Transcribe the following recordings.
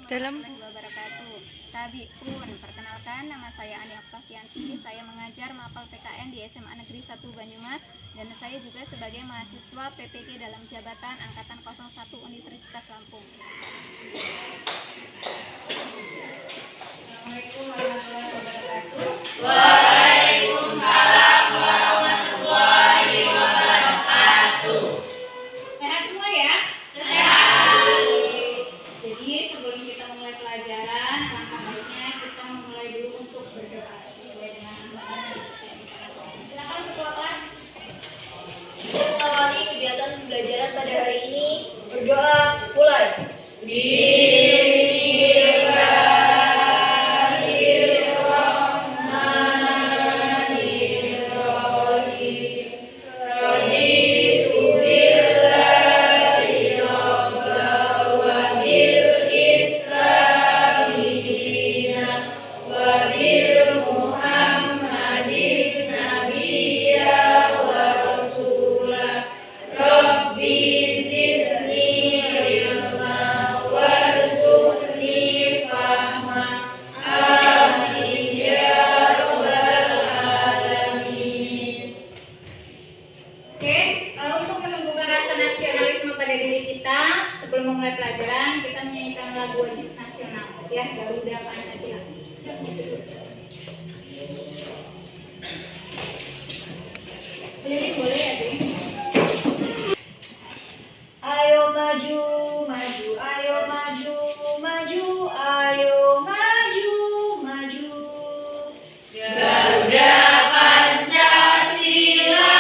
warahmatullahi wabarakatuh. Tabiun, perkenalkan nama saya Ani Oktavianti. Saya mengajar mapel PKN di SMA Negeri 1 Banyumas dan saya juga sebagai mahasiswa PPG dalam jabatan Angkatan 01 Universitas Lampung. Assalamualaikum warahmatullahi wabarakatuh. Waalaikumsalam warahmatullahi wabarakatuh. Sehat semua ya? Sehat. Jadi sebelum kita memulai pelajaran, langkah baiknya kita memulai dulu untuk berdoa sesuai dengan undangan yang kita laksanakan. Silakan ketua kelas. Kita mengawali kegiatan pembelajaran pada hari ini. Berdoa mulai. Untuk menumbuhkan rasa nasionalisme pada diri kita, sebelum memulai pelajaran, kita menyanyikan lagu wajib nasional, ya, Garuda Pancasila. Ini boleh ya, Ding? Ayo maju, maju, ayo maju, maju, ayo maju, maju. Garuda Pancasila,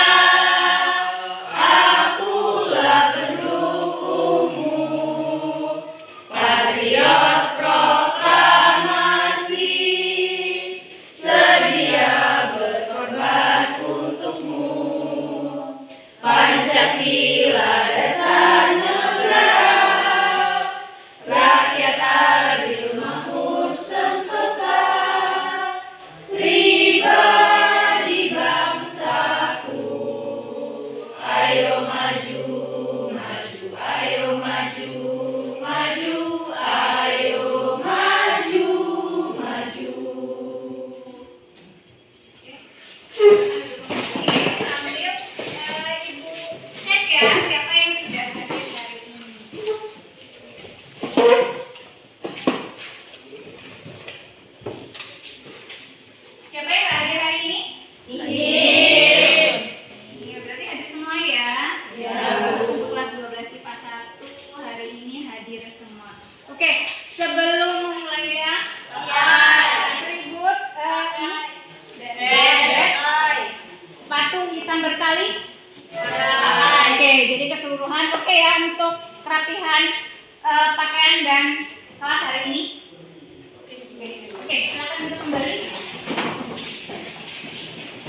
akulah pendukungmu. Patriot proklamasi, sedia berkorban untukmu. Pancasila dasar negara, rakyat adil makmur sentosa, pribadi bangsaku. Ayo maju, maju, ayo maju, maju, ayo maju, maju. Sambil Ibu cek ya siapa yang tidak hadir hari ini. Siapa yang nggak hadir hari ini? Iya, berarti hadir semua ya. Untuk kelas 12 IPA 1 hari ini hadir semua. Oke, sebelum memulai ya. Atribut sepatu hitam bertali. Oke, jadi keseluruhan oke ya untuk kerapihan pakaian dan kelas hari ini. Oke, silakan duduk kembali.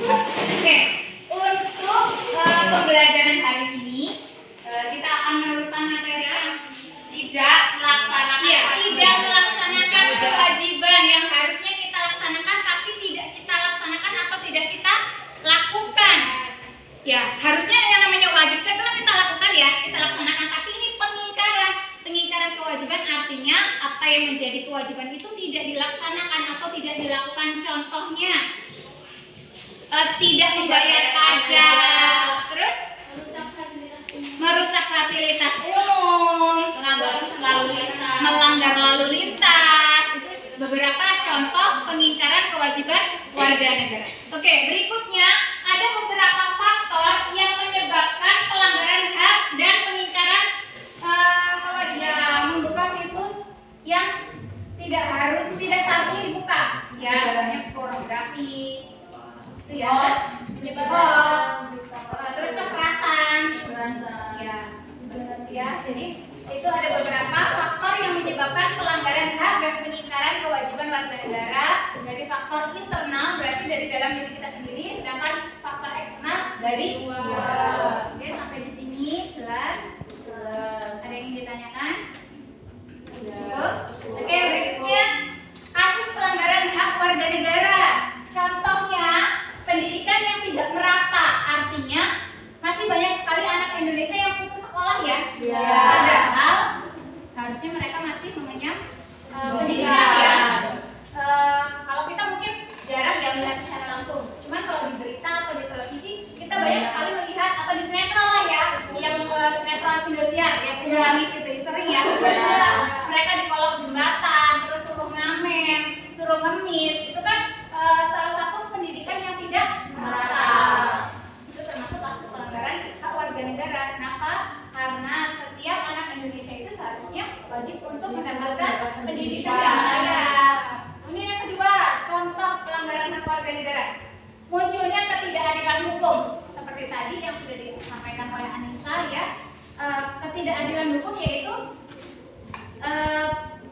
Oke, untuk pembelajaran hari ini kita akan meneruskan materi yang tidak melaksanakan kewajiban yang harusnya kita laksanakan tapi tidak kita laksanakan atau tidak kita lakukan. Ya, harusnya yang namanya wajib kan kita lakukan ya, kita laksanakan, tapi ini pengingkaran kewajiban artinya apa yang menjadi kewajiban itu tidak dilaksanakan atau tidak dilakukan. Contohnya tidak membayar pajak, terus merusak fasilitas umum, melanggar lalu lintas. Itu beberapa contoh pengingkaran kewajiban warga negara. Oke, berikutnya ada beberapa faktor yang menyebabkan pelanggaran hak dan pengingkaran kewajiban. Membuka situs yang tidak seharusnya dibuka, ya, misalnya pornografi, itu ya, terus kekerasan, ya, jadi itu ada beberapa faktor yang menyebabkan pelanggaran hak dan pengingkaran kewajiban warga negara. Dari faktor internal berarti dari dalam diri kita sendiri, sedangkan faktor eksternal dari luar. Oke, sampai di sini jelas? Ada yang ingin ditanyakan? Cukup? Oke, berikutnya kasus pelanggaran hak warga negara. Contohnya pendidikan yang tidak merata, artinya masih banyak sekali anak Indonesia yang putus sekolah ya. Padahal harusnya mereka masih mengenyam pendidikan ya. Kalau kita mungkin jarang ya melihat secara langsung. Cuman kalau di berita atau di televisi kita banyak sekali melihat, atau di sinetron lah ya, yang sinetron Indosiar ya, Punggamis itu sering ya. Mereka di kolong jembatan terus suruh ngamen, suruh ngemis. Itu kan salah satu pendidikan yang tidak merata. Itu termasuk kasus pelanggaran hak warga negara. Kenapa? Karena setiap anak Indonesia itu seharusnya wajib untuk mendapatkan pendidikan yang layak. Kemudian yang kedua, contoh pelanggaran hak warga negara. Munculnya ketidakadilan hukum. Seperti tadi yang sudah disampaikan oleh Anissa ya. Ketidakadilan hukum yaitu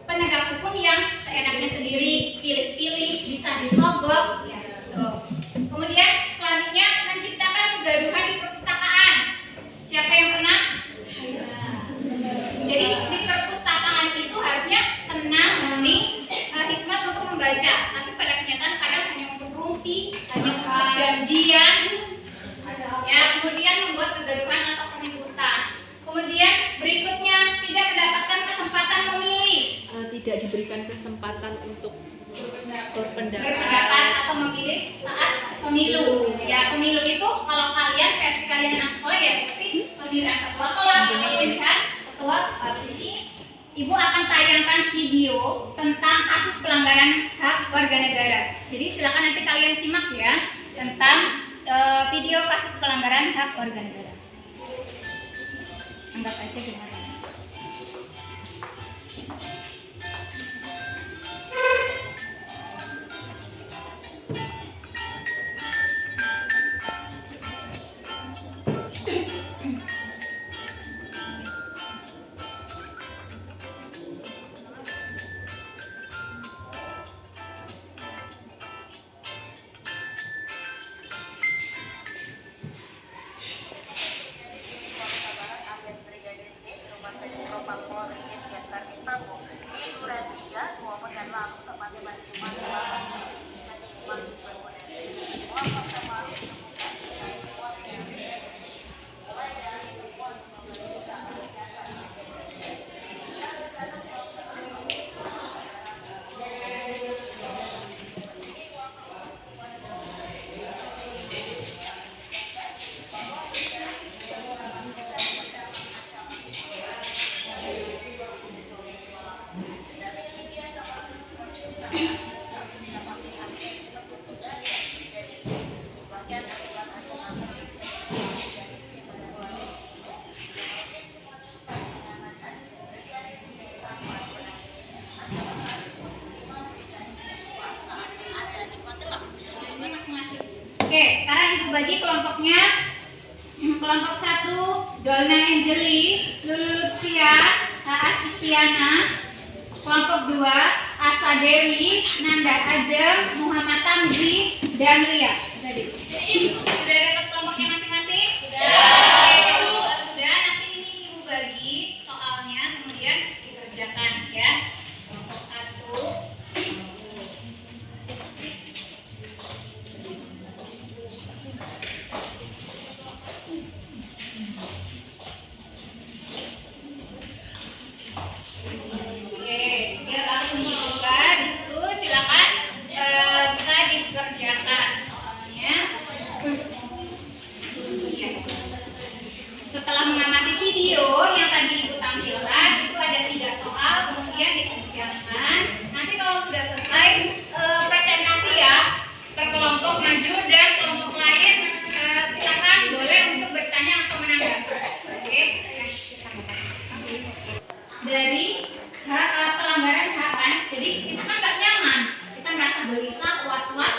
penegak hukum yang seenaknya sendiri, pilih-pilih, bisa disogok ya. Kemudian selanjutnya menciptakan kegaduhan di perpustakaan. Siapa yang pernah? Jadi di perpustakaan itu harusnya tenang, hening, hikmat untuk membaca. Tapi pada kenyataan kadang hanya untuk rumpi, hanya untuk janjian, ya, kemudian membuat kegaduhan atau keributan. Kemudian berikutnya tidak mendapatkan kesempatan memilih. Tidak diberikan kesempatan untuk berpendapat atau memilih saat pemilu. Ya, pemilu itu kalau kalian versi kalian anak sekolah ya seperti pemilihan ketua kelas, pemilihan ketua sisi. Ibu akan tayangkan video tentang kasus pelanggaran hak warga negara. Jadi silakan nanti kalian simak ya tentang video kasus pelanggaran hak warga negara. Anggap aja dengar. Oke, sekarang ibu bagi kelompoknya. Kelompok 1, Dolna Angeli, Lulu Lutfia, Aas Istiana. Kelompok 2, Asa Dewi, Nanda Ajeng, Muhammad Tamzi, dan Lia. Jadi, sudah dapat kelompoknya masing-masing? Sudah. Sudah, nanti ini ibu bagi soalnya, kemudian dikerjakan ya. Kelompok 1. Setelah mengamati video yang tadi ibu tampilkan, itu ada 3 soal, kemudian dikerjakan. Nanti kalau sudah selesai presentasi ya, per kelompok maju dan kelompok lain silakan boleh untuk bertanya atau menanggapi. Oke. Dari pelanggaran hak kan, jadi kita kan nggak nyaman, kita merasa gelisah, was-was,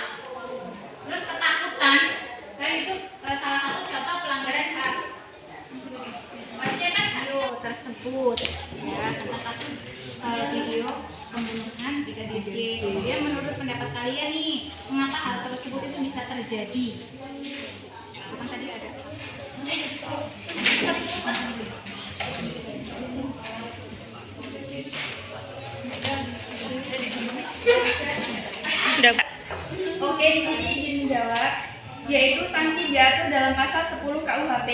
terus ketakutan, kan itu salah satu contoh pelanggaran hak. Harusnya kan video tersebut ya tentang kasus video pembunuhan Brigadir J. Kemudian menurut pendapat kalian nih, mengapa hal tersebut itu bisa terjadi? Itu kan tadi ada. Oke, di sini izin menjawab, yaitu sanksi diatur dalam pasal 10 KUHP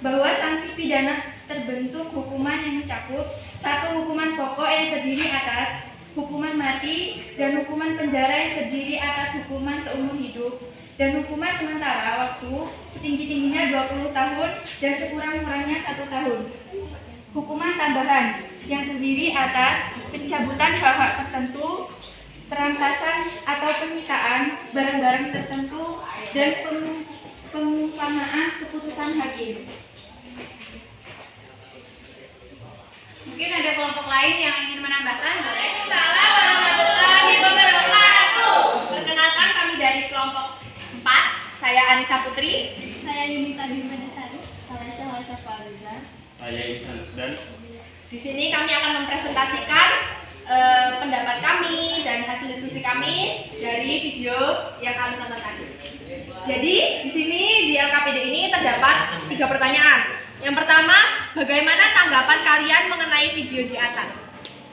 bahwa sanksi pidana terbentuk hukuman yang mencakup 1 hukuman pokok yang terdiri atas mati, dan hukuman penjara yang terdiri atas hukuman seumur hidup, dan hukuman sementara waktu setinggi-tingginya 20 tahun dan sekurang-kurangnya 1 tahun. Hukuman tambahan yang terdiri atas pencabutan hak-hak tertentu, perampasan atau penyitaan barang-barang tertentu, dan pengumpamaan keputusan hakim. Mungkin ada kelompok lain yang ingin menambahkan, boleh? Salam warahmatullahi wabarakatuh. Perkenalkan, kami dari kelompok 4. Saya Anissa Putri. Saya Yunita Bimadasari. Saya Syahasa Fauza. Saya Ihsan dan Di sini kami akan mempresentasikan pendapat kami dan hasil diskusi kami dari video yang kami tonton tadi. Jadi di sini di LKPD ini terdapat 3 pertanyaan. Yang pertama, bagaimana tanggapan kalian mengenai video di atas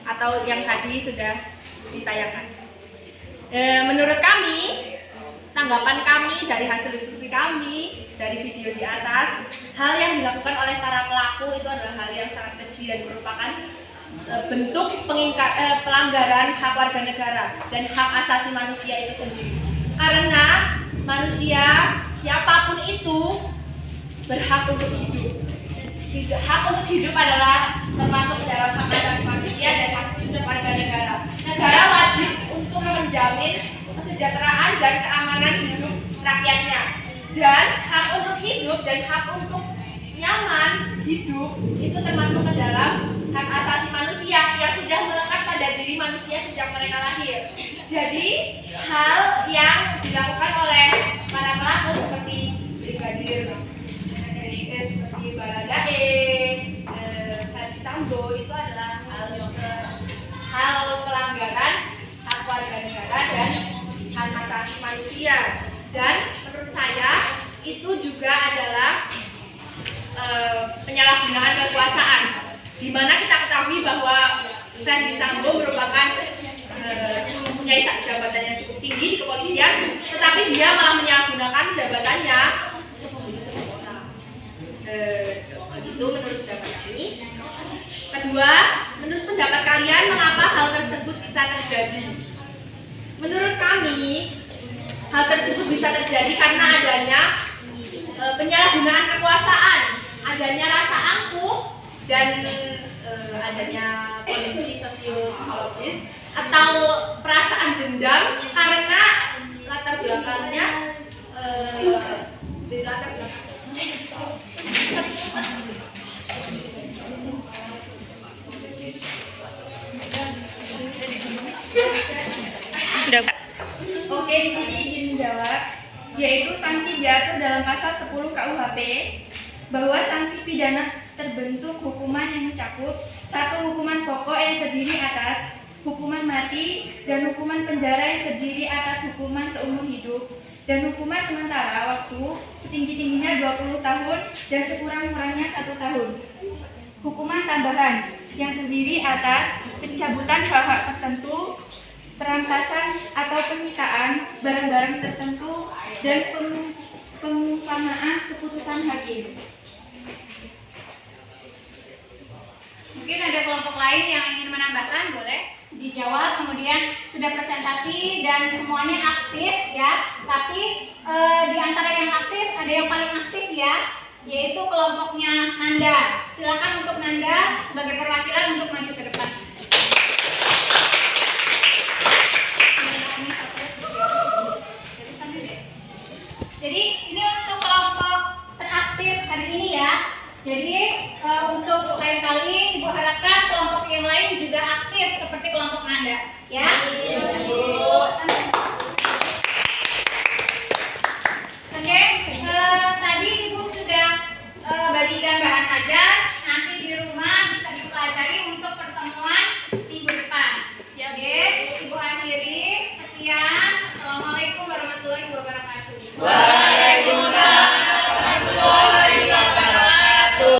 atau yang tadi sudah ditayangkan? Menurut kami, tanggapan kami dari hasil diskusi kami dari video di atas, hal yang dilakukan oleh para pelaku itu adalah hal yang sangat kecil dan merupakan bentuk pelanggaran hak warga negara dan hak asasi manusia itu sendiri. Karena manusia siapapun itu berhak untuk hidup. Hak untuk hidup adalah termasuk dalam hak asasi manusia dan hak hidup warga negara. Negara wajib untuk menjamin kesejahteraan dan keamanan hidup rakyatnya. Dan hak untuk hidup dan hak untuk nyaman hidup itu termasuk ke dalam hak asasi manusia yang sudah melekat pada diri manusia sejak mereka lahir. Jadi hal yang dilakukan oleh para pelaku seperti brigadir seperti Baradae, Ferdy Sambo itu adalah hal pelanggaran hak warga negara dan hak asasi manusia. Dan menurut saya itu juga adalah penyalahgunaan kekuasaan, di mana kita ketahui bahwa Ferdy Sambo merupakan mempunyai jabatan yang cukup tinggi di kepolisian, tetapi dia malah menyalahgunakan jabatannya untuk membunuh seseorang. Itu menurut pendapat kami. Kedua, menurut pendapat kalian mengapa hal tersebut bisa terjadi? Menurut kami, hal tersebut bisa terjadi karena adanya penyalahgunaan kekuasaan, adanya rasa angkuh, dan adanya kondisi sosiologis atau perasaan dendam karena latar belakangnya di latar belakang. Oke, di sini izin menjawab, yaitu sanksi diatur dalam pasal 10 KUHP bahwa sanksi pidana terbentuk hukuman yang mencakup 1. Hukuman pokok yang terdiri atas hukuman mati dan hukuman penjara yang terdiri atas hukuman seumur hidup, dan hukuman sementara waktu setinggi-tingginya 20 tahun dan sekurang-kurangnya 1 tahun. Hukuman tambahan yang terdiri atas pencabutan hak-hak tertentu, perampasan atau penyitaan barang-barang tertentu, dan pengumpamaan keputusan hakim. Mungkin ada kelompok lain yang ingin menambahkan, boleh dijawab. Kemudian sudah presentasi dan semuanya aktif ya, tapi di antara yang aktif ada yang paling aktif ya, yaitu kelompoknya Nanda. Silakan untuk Nanda sebagai perwakilan untuk maju ke depan.